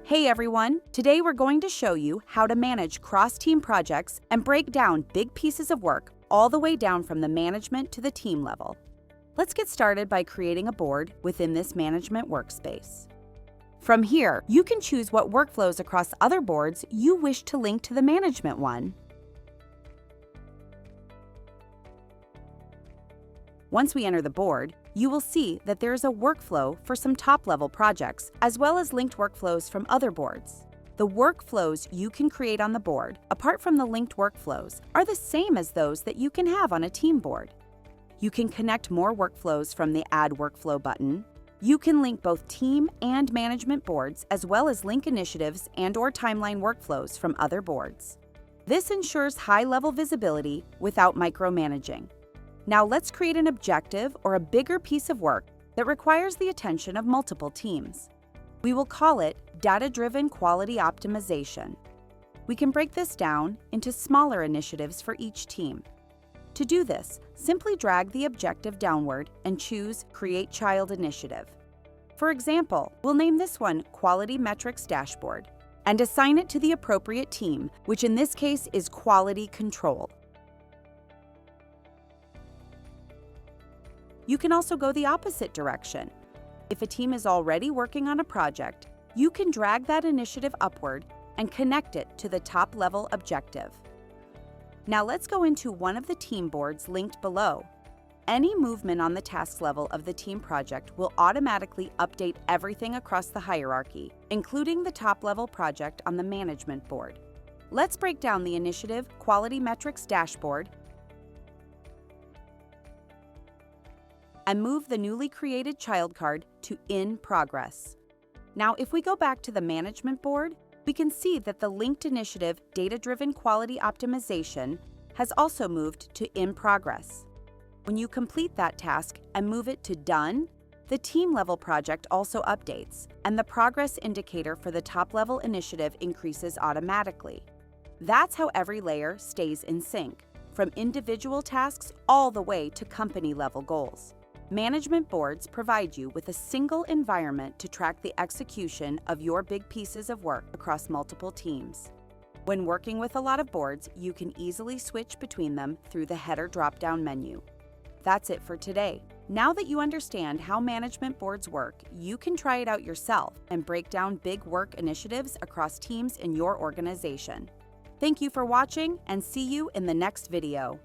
Hey everyone! Today we're going to show you how to manage cross-team projects and break down big pieces of work all the way down from the management to the team level. Let's get started by creating a board within this management workspace. From here, you can choose what workflows across other boards you wish to link to the management one. Once we enter the board, you will see that there is a workflow for some top-level projects, as well as linked workflows from other boards. The workflows you can create on the board, apart from the linked workflows, are the same as those that you can have on a team board. You can connect more workflows from the Add Workflow button. You can link both team and management boards, as well as link initiatives and/or timeline workflows from other boards. This ensures high-level visibility without micromanaging. Now let's create an objective or a bigger piece of work that requires the attention of multiple teams. We will call it Data-Driven Quality Optimization. We can break this down into smaller initiatives for each team. To do this, simply drag the objective downward and choose Create Child Initiative. For example, we'll name this one Quality Metrics Dashboard and assign it to the appropriate team, which in this case is Quality Control. You can also go the opposite direction. If a team is already working on a project, you can drag that initiative upward and connect it to the top-level objective. Now let's go into one of the team boards linked below. Any movement on the task level of the team project will automatically update everything across the hierarchy, including the top-level project on the management board. Let's break down the initiative Quality Metrics Dashboard and move the newly created child card to In Progress. Now, if we go back to the management board, we can see that the linked initiative Data-Driven Quality Optimization has also moved to In Progress. When you complete that task and move it to Done, the team-level project also updates, and the progress indicator for the top-level initiative increases automatically. That's how every layer stays in sync, from individual tasks all the way to company-level goals. Management boards provide you with a single environment to track the execution of your big pieces of work across multiple teams. When working with a lot of boards, you can easily switch between them through the header drop-down menu. That's it for today. Now that you understand how management boards work, you can try it out yourself and break down big work initiatives across teams in your organization. Thank you for watching, and see you in the next video.